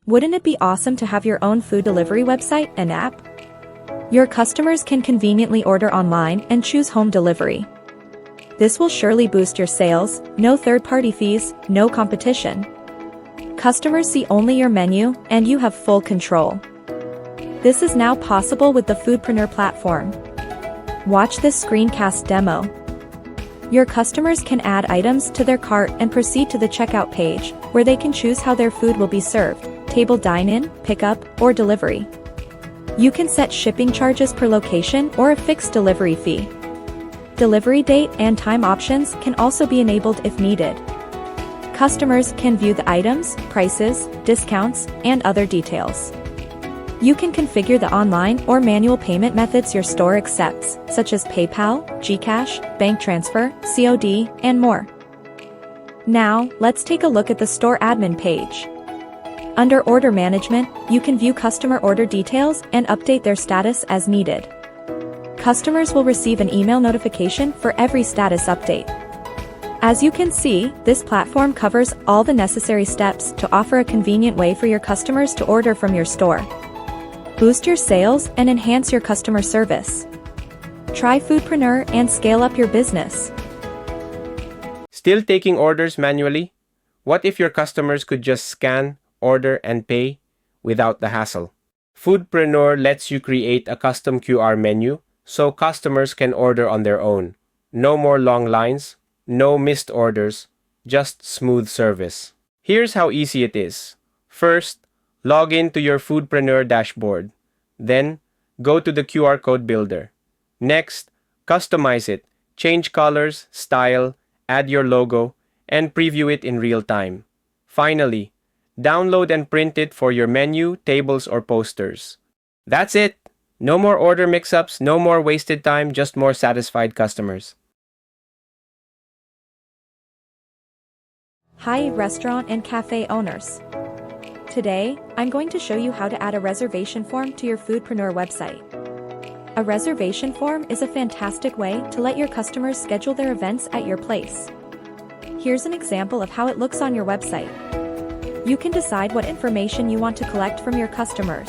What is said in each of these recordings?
Wouldn't it be awesome to have your own food delivery website and app? Your customers can conveniently order online and choose home delivery. This will surely boost your sales, no third-party fees, no competition. Customers see only your menu, and you have full control. This is now possible with the Foodpreneur platform. Watch this screencast demo. Your customers can add items to their cart and proceed to the checkout page, where they can choose how their food will be served, table dine-in, pickup, or delivery. You can set shipping charges per location or a fixed delivery fee. Delivery date and time options can also be enabled if needed. Customers can view the items, prices, discounts, and other details. You can configure the online or manual payment methods your store accepts, such as PayPal, GCash, bank transfer, COD, and more. Now, let's take a look at the store admin page. Under Order Management, you can view customer order details and update their status as needed. Customers will receive an email notification for every status update. As you can see, this platform covers all the necessary steps to offer a convenient way for your customers to order from your store. Boost your sales and enhance your customer service. Try Foodpreneur and scale up your business. Still taking orders manually? What if your customers could just scan, order, and pay without the hassle? Foodpreneur lets you create a custom QR menu so customers can order on their own. No more long lines, no missed orders, just smooth service. Here's how easy it is. First, log in to your Foodpreneur dashboard. Then, go to the QR code builder. Next, customize it, change colors, style, add your logo, and preview it in real time. Finally, download and print it for your menu, tables, or posters. That's it! No more order mix-ups, no more wasted time, just more satisfied customers. Hi, restaurant and cafe owners. Today, I'm going to show you how to add a reservation form to your Foodpreneur website. A reservation form is a fantastic way to let your customers schedule their events at your place. Here's an example of how it looks on your website. You can decide what information you want to collect from your customers.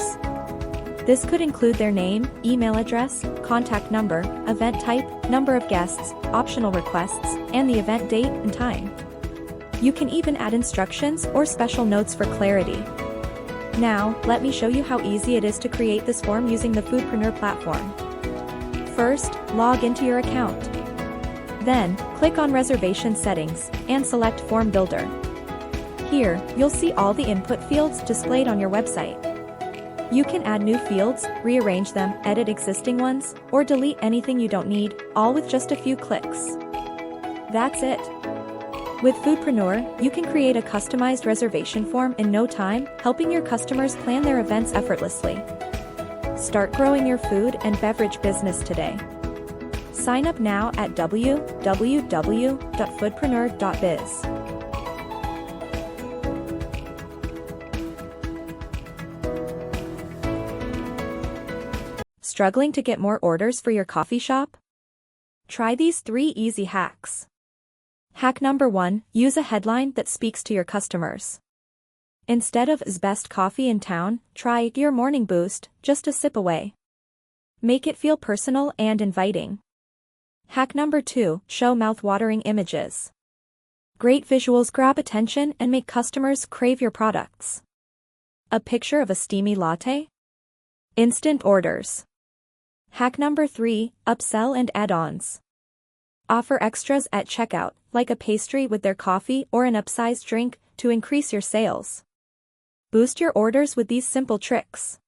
This could include their name, email address, contact number, event type, number of guests, optional requests, and the event date and time. You can even add instructions or special notes for clarity. Now, let me show you how easy it is to create this form using the Foodpreneur platform. First, log into your account. Then, click on Reservation Settings and select Form Builder. Here, you'll see all the input fields displayed on your website. You can add new fields, rearrange them, edit existing ones, or delete anything you don't need, all with just a few clicks. That's it. With Foodpreneur, you can create a customized reservation form in no time, helping your customers plan their events effortlessly. Start growing your food and beverage business today. Sign up now at www.foodpreneur.biz. Struggling to get more orders for your coffee shop? Try these 3 easy hacks. Hack number 1, use a headline that speaks to your customers. Instead of "is best coffee in town," try "your morning boost, just a sip away." Make it feel personal and inviting. Hack number 2, show mouth-watering images. Great visuals grab attention and make customers crave your products. A picture of a steamy latte? Instant orders. Hack number 3, upsell and add-ons. Offer extras at checkout, like a pastry with their coffee or an upsized drink, to increase your sales. Boost your orders with these simple tricks.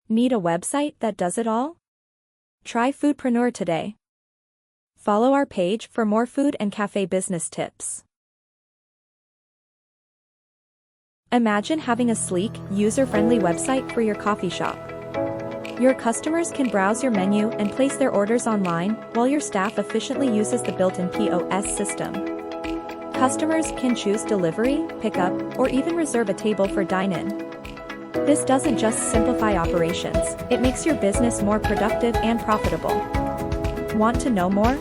Need a website that does it all? Try Foodpreneur today. Follow our page for more food and cafe business tips. Imagine having a sleek, user-friendly website for your coffee shop. Your customers can browse your menu and place their orders online, while your staff efficiently uses the built-in POS system. Customers can choose delivery, pickup, or even reserve a table for dine-in. This doesn't just simplify operations, it makes your business more productive and profitable. Want to know more?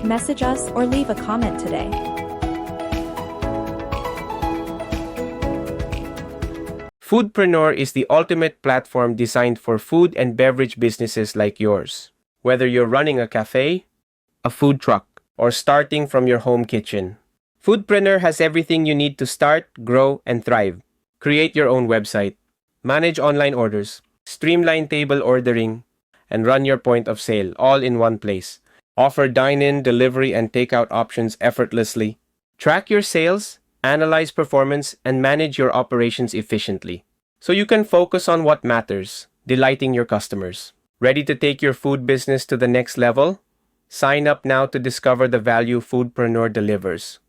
Message us or leave a comment today. Foodpreneur is the ultimate platform designed for food and beverage businesses like yours. Whether you're running a cafe, a food truck, or starting from your home kitchen, Foodpreneur has everything you need to start, grow, and thrive. Create your own website, manage online orders, streamline table ordering, and run your point of sale all in one place. Offer dine-in, delivery, and takeout options effortlessly. Track your sales, analyze performance, and manage your operations efficiently, so you can focus on what matters, delighting your customers. Ready to take your food business to the next level? Sign up now to discover the value Foodpreneur delivers.